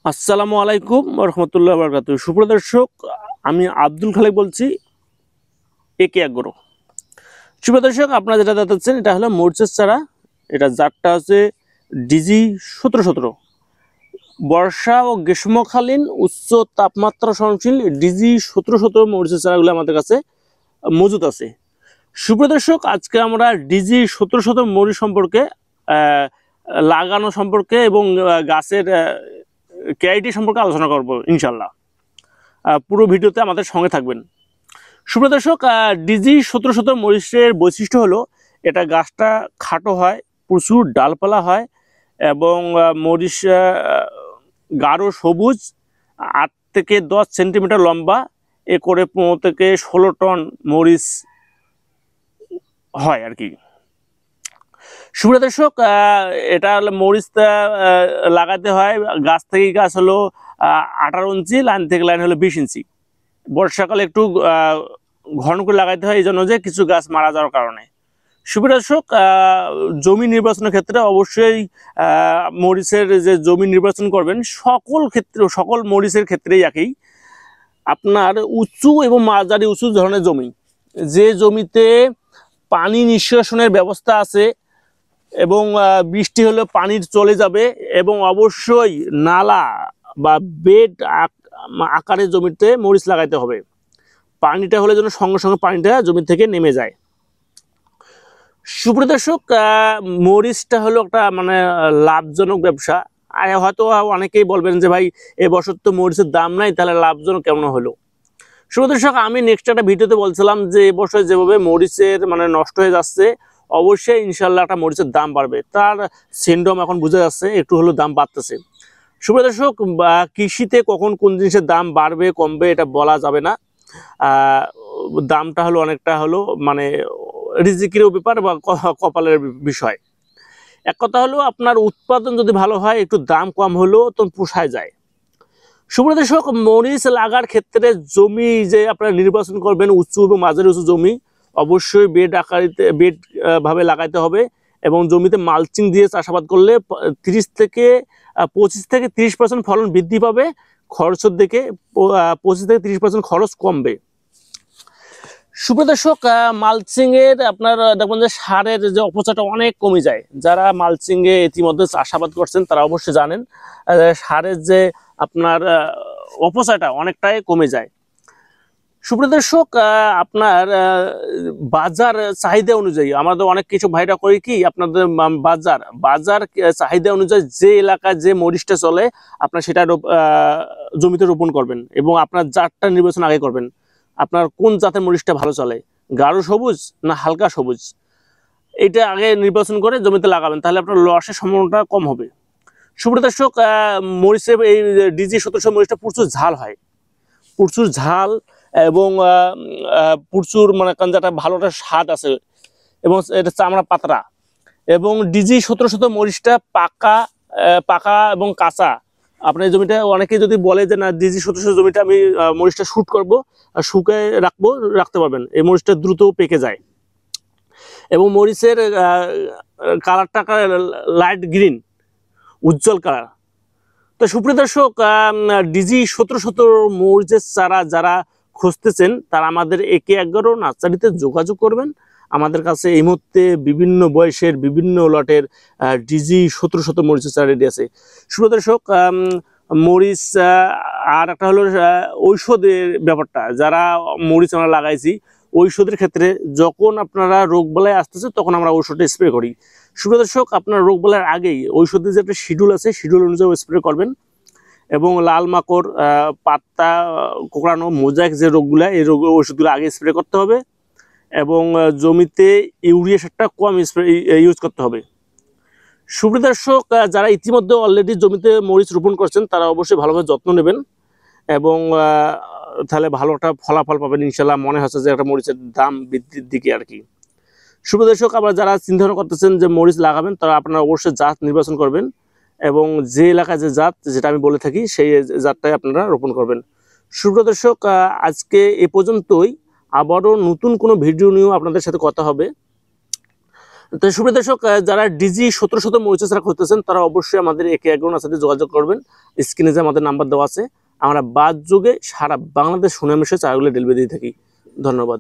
আসসালামু আলাইকুম রহমতুল্লাহ বরকাতুহ। সুপ্রদর্শক, আমি আব্দুল খালেক বলছি, একে এগ্রো। সুপ্রদর্শক, আপনারা যেটা দেখাচ্ছেন এটা হলো মরিচের চারা। এটা জাতটা হচ্ছে ডিজি 1717। বর্ষা ও গ্রীষ্মকালীন উচ্চ তাপমাত্রা সহনশীল ডিজি 1717 মরিচের চারাগুলো আমাদের কাছে মজুদ আছে। সুপ্রদর্শক, আজকে আমরা ডিজি 1717 মরিচ সম্পর্কে লাগানো সম্পর্কে এবং গাছের কেআইটি সম্পর্কে আলোচনা করব ইনশাল্লাহ। পুরো ভিডিওতে আমাদের সঙ্গে থাকবেন। সুপ্রদর্শক, ডিজি 1717 মরিচের বৈশিষ্ট্য হলো এটা গাছটা খাটো হয়, প্রচুর ডালপালা হয় এবং মরিচ গাঢ় সবুজ, 8 থেকে 10 সেন্টিমিটার লম্বা, এ করে 15 থেকে 16 টন মরিচ হয় আর কি। সুপ্রদর্শক, এটা হলো মরিচটা লাগাতে হয় গাছ থেকে গাছ হলো 18 ইঞ্চি, লাইন থেকে লাইন হলো 20 ইঞ্চি। বর্ষাকালে একটু ঘন করে লাগাইতে হয়, এই জন্য যে কিছু গাছ মারা যাওয়ার কারণে। সুপ্রদর্শক, জমি নির্বাচনের ক্ষেত্রে অবশ্যই মরিচের যে জমি নির্বাচন করবেন সকল মরিচের ক্ষেত্রেই একই। আপনার উঁচু এবং মাঝারি উঁচু ধরনের জমি, যে জমিতে পানি নিষ্কাশনের ব্যবস্থা আছে এবং বৃষ্টি হলে পানি চলে যাবে, এবং অবশ্যই নালা বা বেড আকারের জমিতে মরিচ লাগাইতে হবে। পানিটা হলে যেন সঙ্গে সঙ্গে পানিটা জমি থেকে নেমে যায়। সুপ্রদর্শক, মরিচটা হলো একটা লাভজনক ব্যবসা। আর হয়তো অনেকেই বলবেন যে ভাই, এবছর তো মরিচের দাম নাই, তাহলে লাভজনক কেমন হলো? সুপ্রদর্শক, আমি নেক্সট একটা ভিডিওতে বলছিলাম যে এবছর যেভাবে মরিচের নষ্ট হয়ে যাচ্ছে, অবশ্যই ইনশাল্লাহ একটা মরিচের দাম বাড়বে। তার সিনড্রোম এখন বোঝা যাচ্ছে, একটু হলেও দাম বাড়তেছে। সুপ্রদর্শক, কৃষিতে কখন কোন জিনিসের দাম বাড়বে কমবে এটা বলা যাবে না। দামটা হলো অনেকটা হলো রিজিকেরও ব্যাপার বা কপালের বিষয়। এক কথা হলো, আপনার উৎপাদন যদি ভালো হয়, একটু দাম কম হলেও তো পোষায় যায়। সুপ্রদর্শক, মরিচ লাগার ক্ষেত্রে জমি যে আপনারা নির্বাচন করবেন, উঁচু এবং মাঝারি উঁচু জমি, অবশ্যই বেড ভাবে লাগাইতে হবে এবং জমিতে মালচিং দিয়ে চাষাবাদ করলে 25 থেকে 30% ফলন বৃদ্ধি পাবে। খরচের দিকে 25 থেকে 30% খরচ কমবে। সুপ্রদর্শক, মালচিং এর আপনার দেখবেন যে সারের যে অপচয়টা অনেক কমে যায়। যারা মালচিং এ ইতিমধ্যে চাষাবাদ করছেন তারা অবশ্যই জানেন সারের যে আপনার অপচয়টা অনেকটাই কমে যায়। সুপ্রদর্শক, আপনার বাজার চাহিদা অনুযায়ী আমাদের অনেক কিছু ভাইরা করে কি, আপনাদের বাজার চাহিদা অনুযায়ী যে এলাকায় যে মরিচটা চলে আপনার সেটা জমিতে রোপণ করবেন এবং আপনার জাতটা নির্বাচন আগে করবেন। আপনার কোন জাতের মরিচটা ভালো চলে, গাঢ় সবুজ না হালকা সবুজ, এটা আগে নির্বাচন করে জমিতে লাগাবেন, তাহলে আপনার লসের সম্ভাবনাটা কম হবে। সুপ্রদর্শক, মরিচের এই ডিজি 1700 মরিচটা প্রচুর ঝাল হয়, প্রচুর ঝাল এবং প্রচুর কাঞ্জাটা ভালো একটা স্বাদ আছে এবং এটা চামড়া পাতলা। এবং ডিজি 1700 মরিচটা পাকা এবং কাঁচা। আপনার এই জমিটা অনেকে যদি বলে যে না, ডিজি 1700 জমিটা আমি মরিচটা শুট করবো, শুকায় রাখতে পারবেন। এই মরিচটা দ্রুত পেকে যায় এবং মরিচের কালারটা লাইট গ্রিন, উজ্জ্বল কালার। তো সুপ্রদর্শক, ডিজি 1717 মরিচের চারা যারা খুঁজতেছেন তারা আমাদের একে এগ্রো নার্সারিতে যোগাযোগ করবেন। আমাদের কাছে এই মুহূর্তে বিভিন্ন বয়সের বিভিন্ন লটের ডিজি 1717 মরিচের চারা রেডি আছে। সুপ্রদর্শক, মরিচ আর একটা হলো ঔষধের ব্যাপারটা। যারা মরিচ আমরা লাগাইছি, ঔষধের ক্ষেত্রে যখন আপনারা রোগবালাই আসতেছে তখন আমরা ঔষধটা স্প্রে করি। সুপ্রদর্শক, আপনার রোগবালাইয়ের আগেই ঔষধের যে একটা শিডিউল আছে, শিডিউল অনুযায়ী স্প্রে করবেন। এবং লাল মাকড়, পাতা কোঁকড়ানো, মোজাইক যে রোগগুলো, এই রোগের ওষুধগুলো আগে স্প্রে করতে হবে এবং জমিতে ইউরিয়া সারটা কম ইউজ করতে হবে। সুপ্রদর্শক, যারা ইতিমধ্যে অলরেডি জমিতে মরিচ রোপণ করছেন তারা অবশ্যই ভালোভাবে যত্ন নেবেন এবং তাহলে ভালো একটা ফলাফল পাবেন ইনশাল্লাহ। মনে হচ্ছে যে একটা মরিচের দাম বৃদ্ধির দিকে আর কি। সুপ্রদর্শক, আবার যারা চিন্তা ভাবনা করতেছেন যে মরিচ লাগাবেন তারা আপনারা অবশ্যই জাত নির্বাচন করবেন এবং যে এলাকায় যে জাত, যেটা আমি বলে থাকি, সেই জাতটাই আপনারা রোপণ করবেন। সুপ্রদর্শক, আজকে এ পর্যন্তই। আবারও নতুন কোনো ভিডিও নিয়েও আপনাদের সাথে কথা হবে। তো সুপ্রিয় দর্শক, যারা ডিজি 1700 মরিচ চারা করতেছেন তারা অবশ্যই আমাদের একে অ্যাগ্রোর সাথে যোগাযোগ করবেন। স্ক্রিনে যে আমাদের নাম্বার দেওয়া আছে, আমরা বাদ যুগে সারা বাংলাদেশ সুনামের সাথে চারাগুলো ডেলিভারি দিয়ে থাকি। ধন্যবাদ।